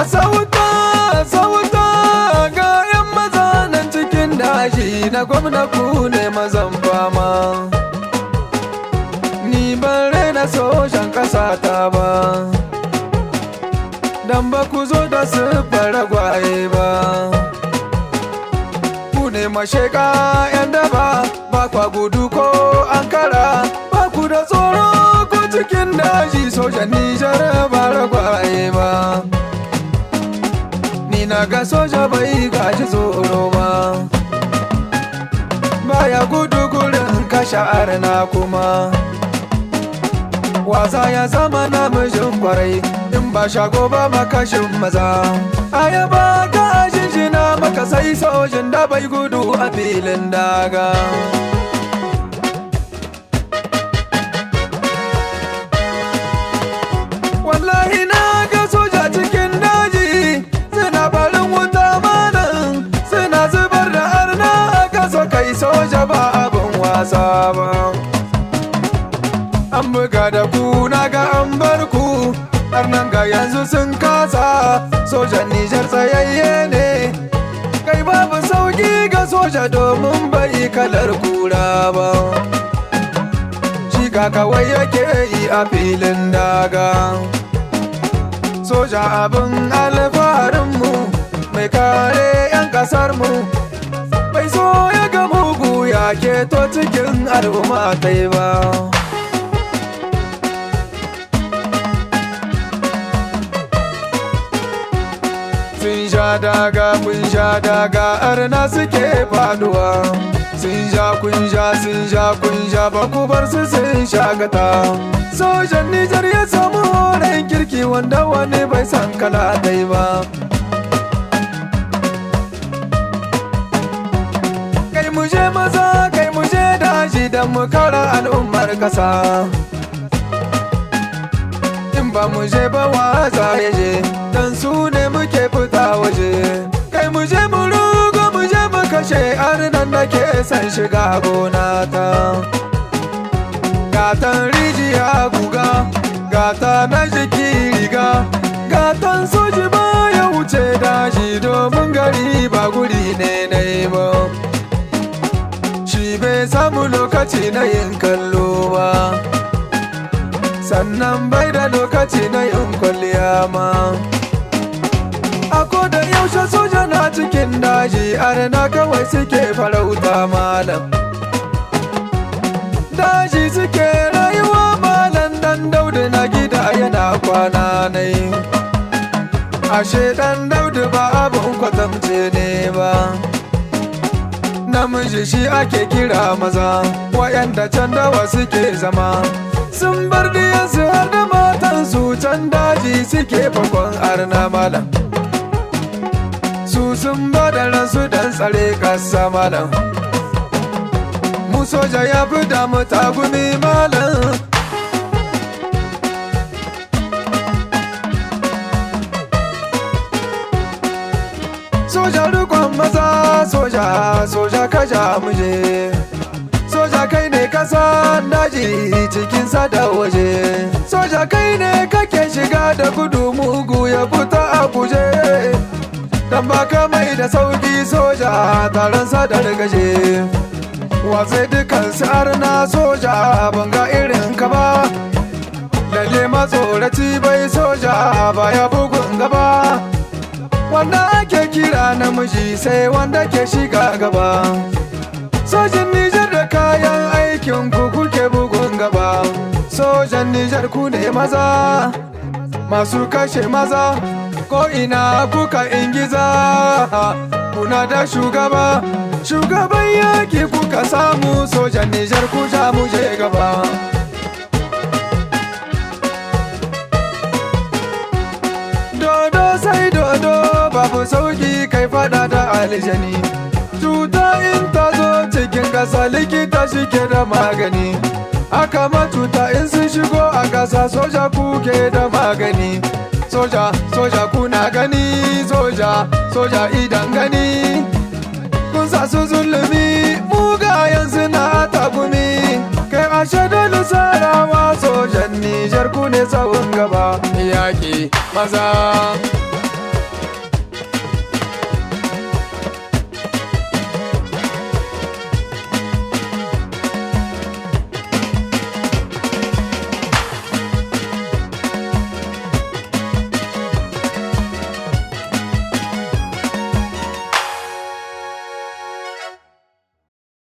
sauta sauta ga 'yan maza nan cikin daji na gwamna ku ne mazan fama. Ni ban raina sojan ƙasata ba, dan ba ku zo da siffar ragwaye ba. Ku ne masheka 'yan daba, ba kwa gudu ko ankara, ba ku da tsoro ko cikin daji sojan Nijar ba ragwaye ba. Ni na ga soja bai gaji tsoro ba, baya gudu gurin kashe arna kuma. Wasa ya zama namijin kwarai, in ba shago ba makashin maza. Ayaba ka jinjina maka sai sojin da bai gudu a filin daga. Wallahi na ga soja cikin daji suna barin wuta malam, suna zubar da arna a kasa, kai soja ba abin wasa ba. An buga da ku na ga an bar ku, har nan ga yanzu sun kasa. Sojan Nijar tsayayye ne, kai babu sauki ga soja domin bai kalar kura ba. Shiga kawai yake yi a filin daga. Soja abin alfaharinmu, mai kare 'yan ƙasarmu, bai so ya ga mugu ya keto cikin al'umma ta ba. Sun sha daga kun sha daga arna suke faduwa. Sun sha kun sha sun sha kun sha ba ku bar su sun shagata. Sojan Nijar ya samu horon kirki wanda wani bai san kala dai ba. Kai mu je maza kai mu je daji dan mu kara al'ummar kasa. In ba mu je ba waza ya je, dan su ne muke fita waje. Kai mu je mu rugo mu je mu kashe arnan da ke san shiga gona ta. Gatan rijiya guga, gata na jiki riga, gatan soji ba ya wuce daji domin gari ba guri ne na ba. Shi bai samu lokaci na yin kallo ba, sannan bai da lokaci na yin kwalliya ma. Ako da yaushe soja na cikin daji, arna kawai suke farauta malam. Daji suke rayuwa malam, dan Daudu na gida yana kwana nai. Ashe dan Daudu ba abin kwatamce ne ba. Namiji shi ake kira maza, wayanda can dawa suke zama. Sun bar diyansu har da matansu can daji suke fakon arna malam. Su sun ba da ransu don tsare kasa malam. Mu soja ya fi damu tagumi malam. Soja rikon maza, soja, soja kaja muje. Soja kai ne kasa daji cikin da waje. Soja kai ne kake shiga da gudu mugu ya fita a guje. Dan baka mai da sauki soja taron sadar gaje. Watsai dukansu arna soja banga irin ka ba. Lalle matsoraci bai soja baya bugun gaba. Wanda ake kira namiji sai wanda ke shiga gaba. Sojan Nijar da kayan aikin ku kuke bugun gaba. Sojan Nijar ku ne maza, masu kashe maza, ko ina kuka ingiza. Kuna da shugaba, shugaban yaki kuka samu. Sojan Nijar ku ja mu je gaba. Dodo sai dodo, babu sauki kai fada da aljani. Cuta in ta zo cikin ƙasa likita shike da magani. Haka matuta in sun shigo a ƙasa soja kuke da magani. Soja, soja kuna gani, soja, soja idan gani. Kun sa su zulumi, mugayen suna tagumi. Kai ashe dole sarawa sojan Nijar ku ne tsawon gaba. Yaƙi maza.